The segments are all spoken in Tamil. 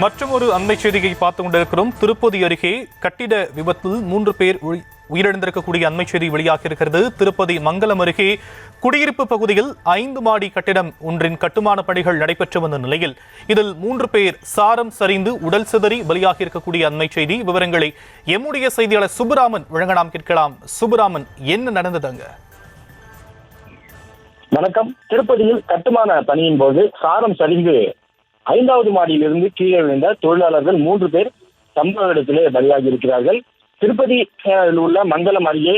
மற்றொரு அண்மை செய்தியை பார்த்துக் கொண்டிருக்கிறோம். திருப்பதி அருகே கட்டிட விபத்தில் 3 பேர் உயிரிழந்திருக்கக்கூடிய அண்மை செய்தி வெளியாக இருக்கிறது. திருப்பதி மங்கலம் அருகே குடியிருப்பு பகுதியில் 5 மாடி கட்டிடம் ஒன்றின் கட்டுமான பணிகள் நடைபெற்று வந்த நிலையில் இதில் 3 பேர் சாரம் சரிந்து உடல் சிதறி பலியாகி இருக்கக்கூடிய அண்மை செய்தி. விவரங்களை எம்முடைய செய்தியாளர் சுப்புராமன் வழங்க நாம் கேட்கலாம். சுப்புராமன், என்ன நடந்ததுங்க? வணக்கம். திருப்பதியில் கட்டுமான பணியின் போது சாரம் சரிந்து 5வது மாடியிலிருந்து கீழே விழுந்த தொழிலாளர்கள் 3 பேர் சம்பவ இடத்திலே பலியாகி இருக்கிறார்கள். திருப்பதி உள்ள மங்கலம் அருகே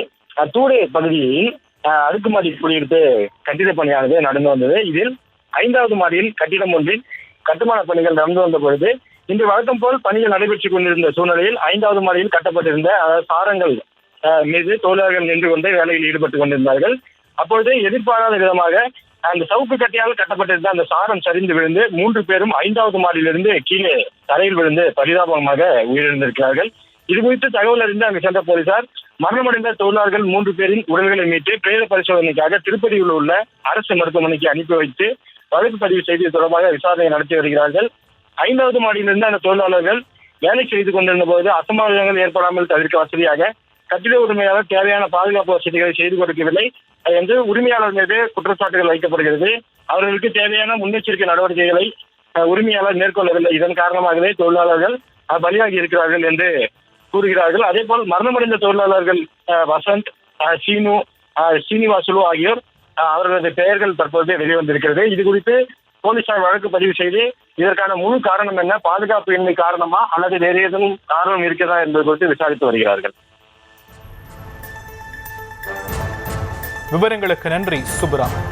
தூடே பகுதியில் அடுக்குமாடி குடியிருப்பு கட்டிட பணியானது நடந்து வந்தது. இதில் 5வது மாடியில் கட்டிடம் ஒன்றில் கட்டுமான பணிகள் நடந்து வந்த பொழுது இன்று வழக்கம் போல் பணிகள் நடைபெற்றுக் கொண்டிருந்த சூழ்நிலையில் 5வது மாடியில் கட்டப்பட்டிருந்த சாரங்கள் மீது தொழிலாளர்கள் நின்று கொண்டு வேலையில் ஈடுபட்டுக் கொண்டிருந்தார்கள். அப்பொழுது எதிர்பாராத விதமாக அந்த சவுக்கு கட்டையால் கட்டப்பட்டிருந்த அந்த சாரம் சரிந்து விழுந்து 3 பேரும் 5வது மாடியிலிருந்து கீழே தரையில் விழுந்து பரிதாபமாக உயிரிழந்திருக்கிறார்கள். இது குறித்து தகவல் அறிந்து அங்கு சென்ற போலீசார் மரணமடைந்த தொழிலாளர்கள் 3 பேரின் உடல்களை மீட்டு பிரேத பரிசோதனைக்காக திருப்பதியில் உள்ள அரசு மருத்துவமனைக்கு அனுப்பி வைத்து வழக்கு பதிவு செய்து தொடர்பாக விசாரணை நடத்தி வருகிறார்கள். 5வது மாடியிலிருந்து அந்த தொழிலாளர்கள் வேலை செய்து கொண்டிருந்த போது அசம்பாவிதங்கள் ஏற்படாமல் தவிர்க்க வசதியாக கட்டிட உரிமையாளர் தேவையான பாதுகாப்பு வசதிகளை செய்து கொடுக்கவில்லை என்று உரிமையாளர் மீது குற்றச்சாட்டுகள் வைக்கப்படுகிறது. அவர்களுக்கு தேவையான முன்னெச்சரிக்கை நடவடிக்கைகளை உரிமையாளர் மேற்கொள்ளவில்லை. இதன் காரணமாகவே தொழிலாளர்கள் பலியாகி இருக்கிறார்கள் என்று கூறுகிறார்கள். அதே போல் மரணமடைந்த தொழிலாளர்கள் வசந்த், சீனு, சீனிவாசுலு ஆகியோர் அவர்களது பெயர்கள் தற்போது வெளிவந்திருக்கிறது. இது குறித்து போலீசார் வழக்கு பதிவு செய்து இதற்கான முழு காரணம் என்ன, பாதுகாப்பு இன்மை காரணமா அல்லது வேறு ஏதும் காரணம் இருக்கிறதா என்பது குறித்து விசாரித்து வருகிறார்கள். விவரங்களுக்கு நன்றி சுப்புராமன்.